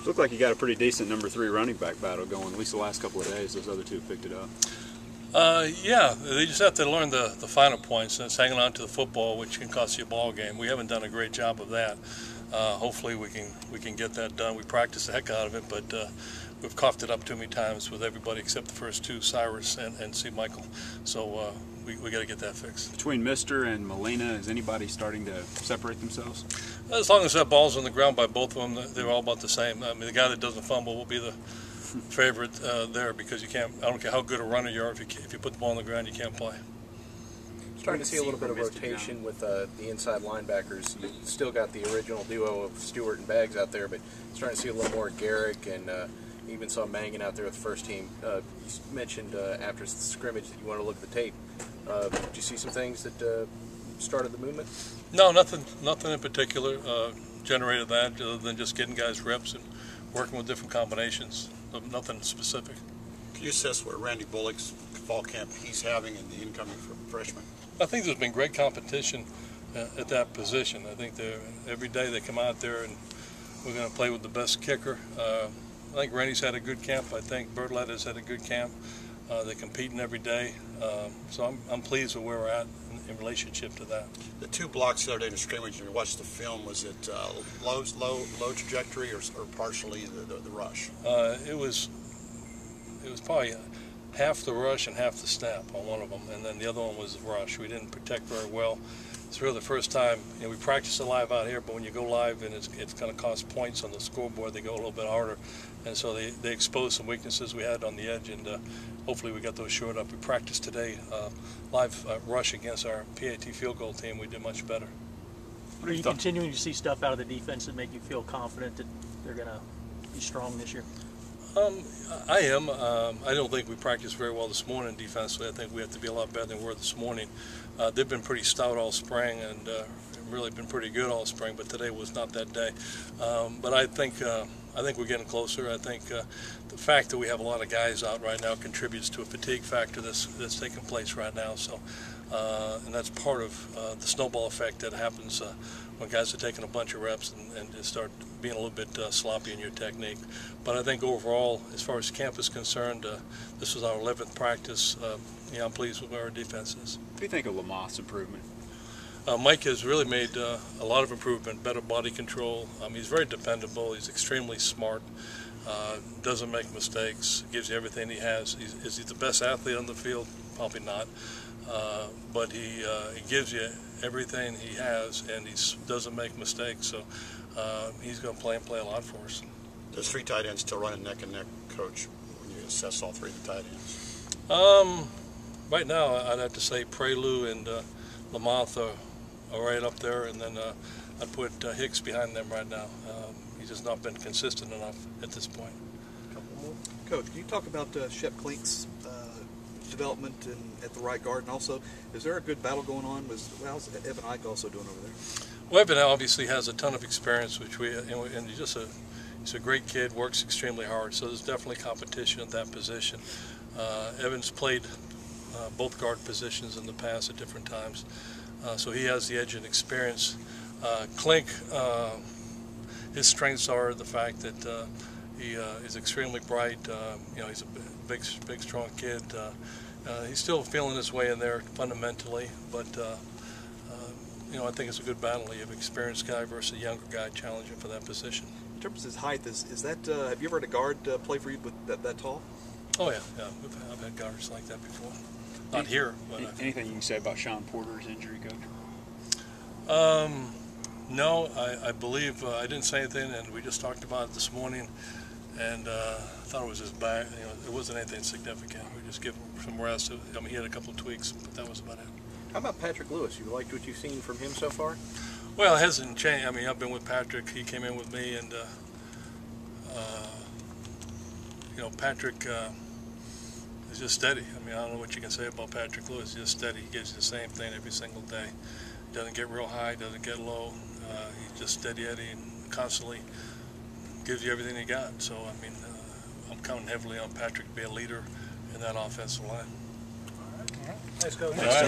Looked like you got a pretty decent number 3 running back battle going, at least the last couple of days. Those other two picked it up. Yeah, they just have to learn the final points, and it's hanging on to the football, which can cost you a ball game. We haven't done a great job of that. Hopefully we can get that done. We practiced the heck out of it, but we've coughed it up too many times with everybody except the first two, Cyrus and C. Michael. So we got to get that fixed. Between Mister and Molina, is anybody starting to separate themselves? As long as that ball's on the ground by both of them, they're all about the same. I mean, the guy that doesn't fumble will be the favorite there, because you can't. I don't care how good a runner you are, if you put the ball on the ground, you can't play. Starting to see a little bit of rotation with the inside linebackers. You still got the original duo of Stewart and Baggs out there, but starting to see a little more Garrick, and even saw Mangan out there with the first team. You mentioned after the scrimmage that you want to look at the tape. Did you see some things that started the movement? No, nothing in particular generated that, other than just getting guys reps and working with different combinations. Nothing specific. Can you assess where Randy Bullock's fall camp he's having and the incoming freshman? I think there's been great competition at that position. I think every day they come out there and we're going to play with the best kicker. I think Randy's had a good camp. I think Bertoletta has had a good camp. They're competing every day. So I'm pleased with where we're at in relationship to that. The 2 blocks the other day in the scrimmage, when you watched the film, was it low trajectory or partially the rush? It was probably half the rush and half the snap on one of them, and then the other one was the rush. We didn't protect very well. It's really the first time, we practice it live out here, but when you go live and it's going to cost points on the scoreboard, they go a little bit harder. And so they exposed some weaknesses we had on the edge, and hopefully we got those shored up. We practiced today live rush against our PAT field goal team. We did much better. Are you continuing to see stuff out of the defense that make you feel confident that they're going to be strong this year? I am. I don't think we practiced very well this morning defensively. I think we have to be a lot better than we were this morning. They've been pretty stout all spring and really been pretty good all spring, but today was not that day. But I think we're getting closer. I think the fact that we have a lot of guys out right now contributes to a fatigue factor that's taking place right now. So, and that's part of the snowball effect that happens when guys are taking a bunch of reps and start being a little bit sloppy in your technique. But I think overall, as far as camp is concerned, this was our 11th practice. I'm pleased with where our defense is. What do you think of Lamoth's improvement? Mike has really made a lot of improvement, better body control. He's very dependable. He's extremely smart, doesn't make mistakes, gives you everything he has. Is he the best athlete on the field? Probably not. But he gives you everything he has, and he doesn't make mistakes. So he's going to play a lot for us. Those 3 tight ends still running neck and neck, Coach, when you assess all 3 of the tight ends? Right now, I'd have to say Prelu and Lamoth are right up there, and then I'd put Hicks behind them right now. He's just not been consistent enough at this point. Couple more. Coach, can you talk about Shep Klink's development at the right guard, and also, is there a good battle going on? How's Evan Ike also doing over there? Well, Evan obviously has a ton of experience, and he's a great kid, works extremely hard, so there's definitely competition at that position. Evan's played both guard positions in the past at different times, so he has the edge and experience. Klink, his strengths are the fact that he is extremely bright. He's a big, strong kid. He's still feeling his way in there fundamentally, but I think it's a good battle. You have an experienced guy versus a younger guy challenging for that position. In terms of his height, is that have you ever had a guard play for you with that tall? Oh yeah. I've had guards like that before. Not here, but anything you can say about Sean Porter's injury, Coach? No, I believe I didn't say anything, and we just talked about it this morning, and I thought it was his back. It wasn't anything significant. We just give him some rest. He had a couple of tweaks, but that was about it. How about Patrick Lewis? You liked what you've seen from him so far? Well, it hasn't changed. I've been with Patrick. He came in with me, and Patrick is just steady. I don't know what you can say about Patrick Lewis. He's just steady. He gives you the same thing every single day. He doesn't get real high, doesn't get low. He's just steady Eddie and constantly gives you everything he got. So, I'm counting heavily on Patrick to be a leader in that offensive line. All right. Nice, Coach. All right.